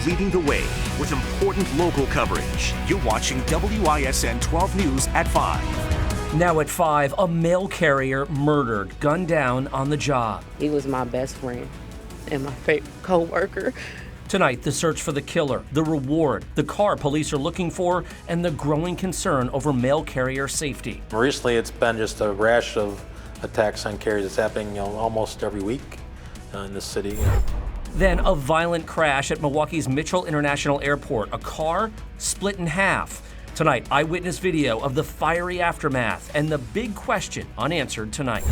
leading the way with important local coverage. You're watching WISN 12 News at 5. Now at 5, a mail carrier murdered, gunned down on the job. He was my best friend and my favorite co-worker. Tonight, the search for the killer, the reward, the car police are looking for, and the growing concern over mail carrier safety. Recently, it's been just a rash of attacks on carriers. It's happening almost every week in the city. Then a violent crash at Milwaukee's Mitchell International Airport. A car split in half. Tonight, eyewitness video of the fiery aftermath and the big question unanswered tonight.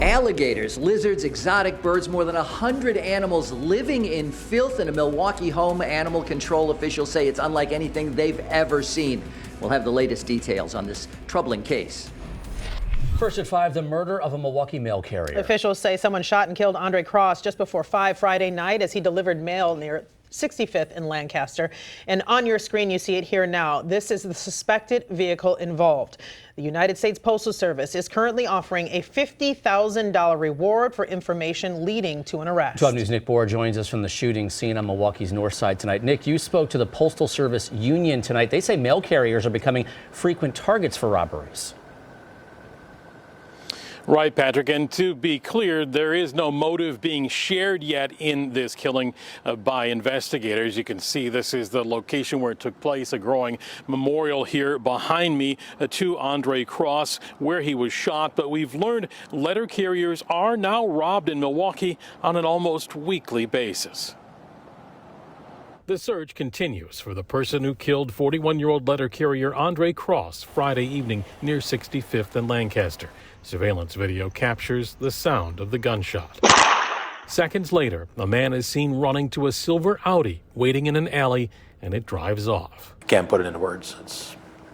Alligators, lizards, exotic birds, more than 100 animals living in filth in a Milwaukee home. Animal control officials say it's unlike anything they've ever seen. We'll have the latest details on this troubling case. First at 5, the murder of a Milwaukee mail carrier. Officials say someone shot and killed Aundre Cross just before 5 Friday night as he delivered mail near 65th in Lancaster. And on your screen, you see it here now. This is the suspected vehicle involved. The United States Postal Service is currently offering a $50,000 reward for information leading to an arrest. 12 News' Nick Bohr joins us from the shooting scene on Milwaukee's north side tonight. Nick, you spoke to the Postal Service Union tonight. They say mail carriers are becoming frequent targets for robberies. Right, Patrick. And to be clear, there is no motive being shared yet in this killing by investigators. You can see this is the location where it took place, a growing memorial here behind me to Aundre Cross, where he was shot. But we've learned letter carriers are now robbed in Milwaukee on an almost weekly basis. The search continues for the person who killed 41-year-old letter carrier Aundre Cross Friday evening near 65th and Lancaster. Surveillance video captures the sound of the gunshot. Seconds later, a man is seen running to a silver Audi waiting in an alley, and it drives off. Can't put it into words.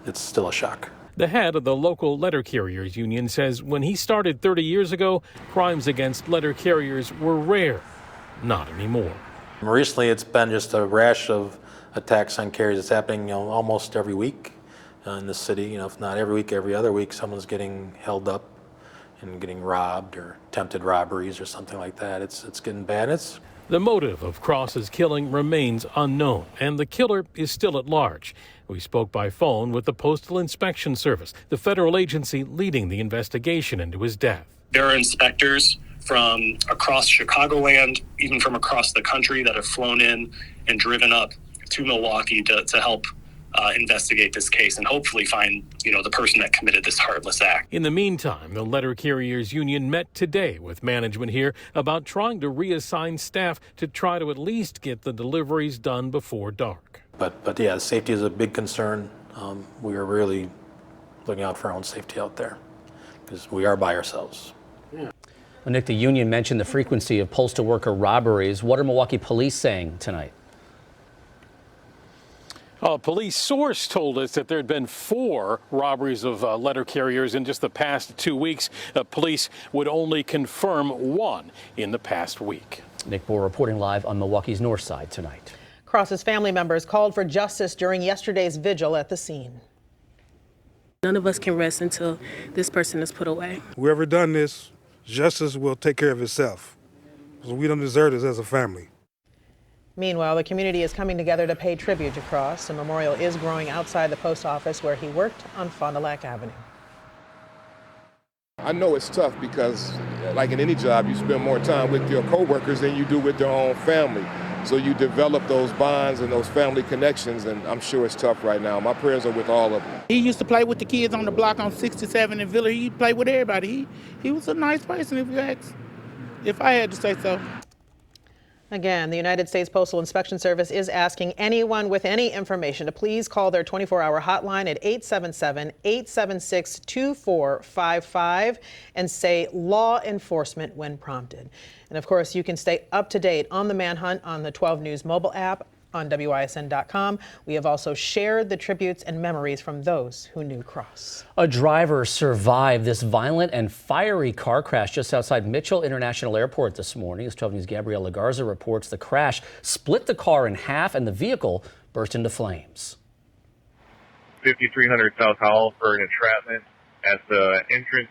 It's still a shock. The head of the local letter carriers union says when he started 30 years ago, crimes against letter carriers were rare. Not anymore. Recently, it's been just a rash of attacks on carriers. It's happening almost every week in the city. If not every week, every other week, someone's getting held up and getting robbed or attempted robberies or something like that. It's getting bad. The motive of Cross's killing remains unknown, and the killer is still at large. We spoke by phone with the Postal Inspection Service, the federal agency leading the investigation into his death. There are inspectors from across Chicagoland, even from across the country, that have flown in and driven up to Milwaukee to help investigate this case and hopefully find, the person that committed this heartless act. In the meantime, the letter carriers union met today with management here about trying to reassign staff to try to at least get the deliveries done before dark. But yeah, safety is a big concern. We are really looking out for our own safety out there because we are by ourselves. Well, Nick, the union mentioned the frequency of postal worker robberies. What are Milwaukee police saying tonight? A police source told us that there had been 4 robberies of letter carriers in just the past 2 weeks. Police would only confirm 1 in the past week. Nick Bohr reporting live on Milwaukee's north side tonight. Cross's family members called for justice during yesterday's vigil at the scene. None of us can rest until this person is put away. Whoever done this, justice will take care of itself. So we don't deserve this as a family. Meanwhile, the community is coming together to pay tribute to Cross. A memorial is growing outside the post office where he worked on Fond du Lac Avenue. I know it's tough because, like in any job, you spend more time with your coworkers than you do with your own family. So you develop those bonds and those family connections, and I'm sure it's tough right now. My prayers are with all of them. He used to play with the kids on the block on 67 in Villa. He played with everybody. He was a nice person, if I had to say so. Again, the United States Postal Inspection Service is asking anyone with any information to please call their 24-hour hotline at 877-876-2455 and say law enforcement when prompted. And of course, you can stay up to date on the manhunt on the 12 News mobile app on WISN.com. We have also shared the tributes and memories from those who knew Cross. A driver survived this violent and fiery car crash just outside Mitchell International Airport this morning. As 12 News' Gabrielle Lagarza reports, the crash split the car in half and the vehicle burst into flames. 5300 South Howell for an entrapment at the entrance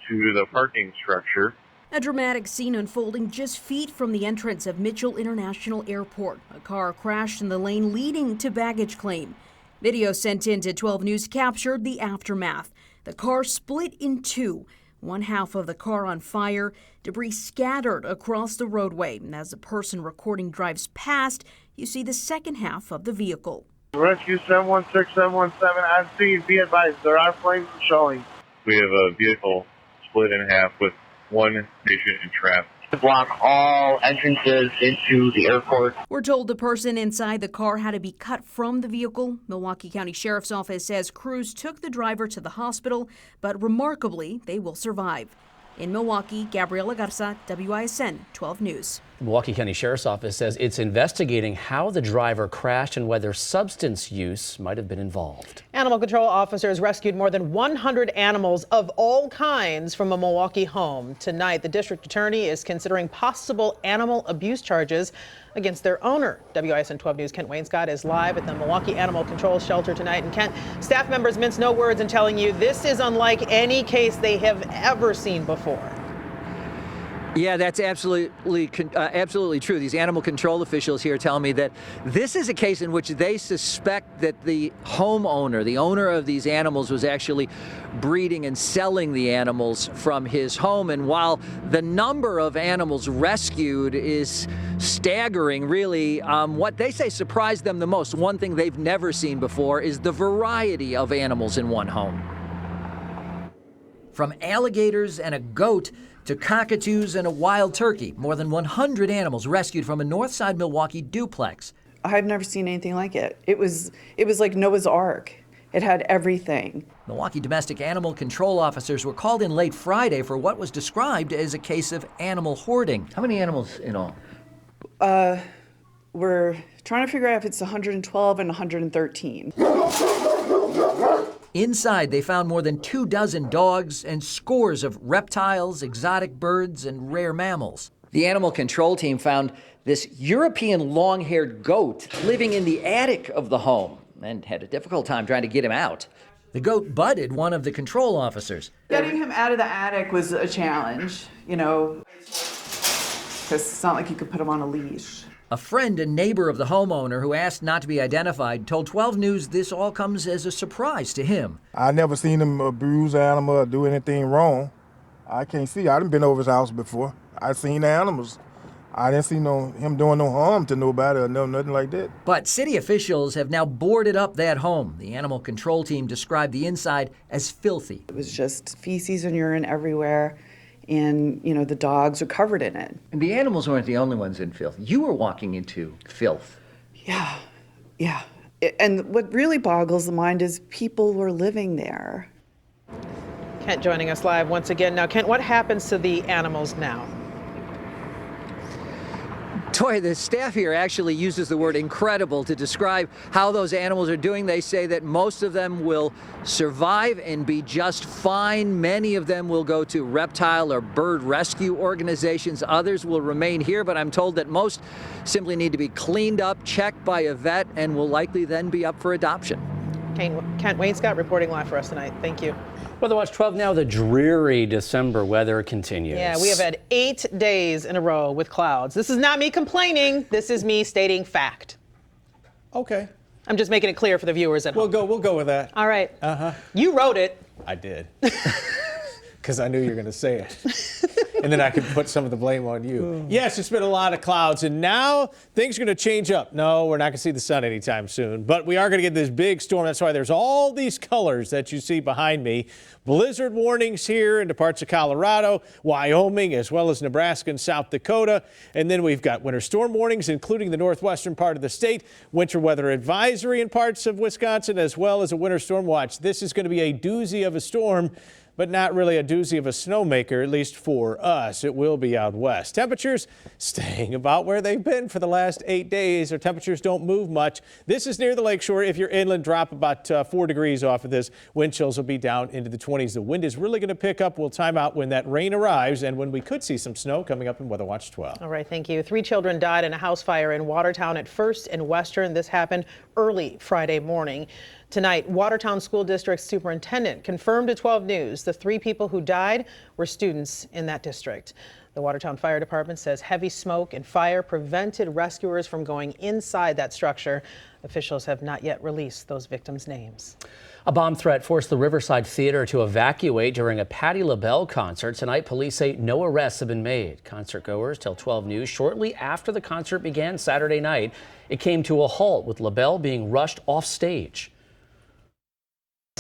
to the parking structure. A dramatic scene unfolding just feet from the entrance of Mitchell International Airport. A car crashed in the lane leading to baggage claim. Video sent in to 12 News captured the aftermath. The car split in two. One half of the car on fire, debris scattered across the roadway. And as the person recording drives past, you see the second half of the vehicle. Rescue 716, 717, I'm seeing, be advised, there are flames showing. We have a vehicle split in half with one patient entrapped. Block all entrances into the airport. We're told the person inside the car had to be cut from the vehicle. Milwaukee County Sheriff's Office says crews took the driver to the hospital, but remarkably, they will survive. In Milwaukee, Gabriela Garza, WISN 12 News. The Milwaukee County Sheriff's Office says it's investigating how the driver crashed and whether substance use might have been involved. Animal control officers rescued more than 100 animals of all kinds from a Milwaukee home. Tonight, the district attorney is considering possible animal abuse charges against their owner. WISN 12 News' Kent Wainscott is live at the Milwaukee Animal Control Shelter tonight. And Kent, staff members mince no words in telling you this is unlike any case they have ever seen before. Yeah, that's absolutely true. These animal control officials here tell me that this is a case in which they suspect that the homeowner, the owner of these animals, was actually breeding and selling the animals from his home. And while the number of animals rescued is staggering, really, what they say surprised them the most, one thing they've never seen before, is the variety of animals in one home. From alligators and a goat to cockatoos and a wild turkey. More than 100 animals rescued from a Northside Milwaukee duplex. I've never seen anything like it. It was like Noah's Ark. It had everything. Milwaukee domestic animal control officers were called in late Friday for what was described as a case of animal hoarding. How many animals in all? We're trying to figure out if it's 112 and 113. Inside, they found more than 24 dogs and scores of reptiles, exotic birds, and rare mammals. The animal control team found this European long-haired goat living in the attic of the home and had a difficult time trying to get him out. The goat butted one of the control officers. Getting him out of the attic was a challenge, because it's not like you could put him on a leash. A friend and neighbor of the homeowner who asked not to be identified told 12 News this all comes as a surprise to him. I never seen him abuse an animal or do anything wrong. I can't see. I done been over his house before. I seen the animals. I didn't see him doing no harm to nobody or nothing like that. But city officials have now boarded up that home. The animal control team described the inside as filthy. It was just feces and urine everywhere. And, the dogs are covered in it. And the animals weren't the only ones in filth. You were walking into filth. Yeah. And what really boggles the mind is people were living there. Kent joining us live once again. Now, Kent, what happens to the animals now? Toy, the staff here actually uses the word incredible to describe how those animals are doing. They say that most of them will survive and be just fine. Many of them will go to reptile or bird rescue organizations. Others will remain here, but I'm told that most simply need to be cleaned up, checked by a vet, and will likely then be up for adoption. Kent Wainscott reporting live for us tonight. Thank you. Weather Watch 12 now, the dreary December weather continues. Yeah, we have had 8 days in a row with clouds. This is not me complaining. This is me stating fact. Okay. I'm just making it clear for the viewers at home. We'll go with that. All right. Uh-huh. You wrote it. I did. Because I knew you were going to say it. And then I could put some of the blame on you. Yes, it's been a lot of clouds, and now things are going to change up. No, we're not going to see the sun anytime soon, but we are going to get this big storm. That's why there's all these colors that you see behind me. Blizzard warnings here into parts of Colorado, Wyoming, as well as Nebraska and South Dakota. And then we've got winter storm warnings, including the northwestern part of the state, winter weather advisory in parts of Wisconsin, as well as a winter storm watch. This is going to be a doozy of a storm, but not really a doozy of a snowmaker, at least for us. It will be out west. Temperatures staying about where they've been for the last 8 days. Our temperatures don't move much. This is near the lakeshore. If you're inland, drop about 4 degrees off of this. Wind chills will be down into the 20s. The wind is really going to pick up. We'll time out when that rain arrives and when we could see some snow coming up in Weather Watch 12. All right, thank you. 3 children died in a house fire in Watertown at First and Western. This happened early Friday morning. Tonight, Watertown School District Superintendent confirmed to 12 News the 3 people who died were students in that district. The Watertown Fire Department says heavy smoke and fire prevented rescuers from going inside that structure. Officials have not yet released those victims' names. A bomb threat forced the Riverside Theater to evacuate during a Patti Labelle concert. Tonight, police say no arrests have been made. Concertgoers tell 12 News shortly after the concert began Saturday night, it came to a halt with Labelle being rushed off stage.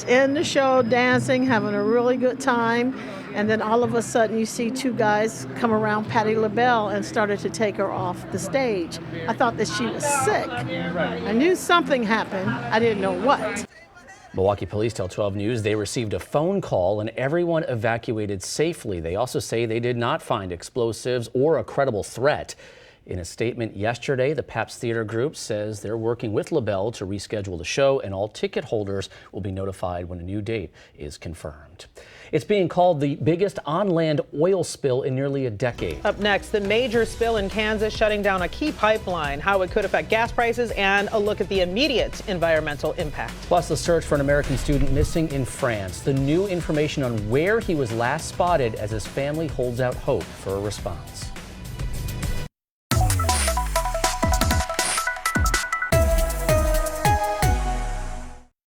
In the show, dancing, having a really good time, and then all of a sudden you see two guys come around Patti Labelle and started to take her off the stage. I thought that she was sick. I knew something happened. I didn't know what. Milwaukee police tell 12 News they received a phone call and everyone evacuated safely. They also say they did not find explosives or a credible threat. In a statement yesterday, the Pabst Theater Group says they're working with Labelle to reschedule the show, and all ticket holders will be notified when a new date is confirmed. It's being called the biggest on-land oil spill in nearly a decade. Up next, the major spill in Kansas shutting down a key pipeline, how it could affect gas prices, and a look at the immediate environmental impact. Plus, the search for an American student missing in France. The new information on where he was last spotted as his family holds out hope for a response.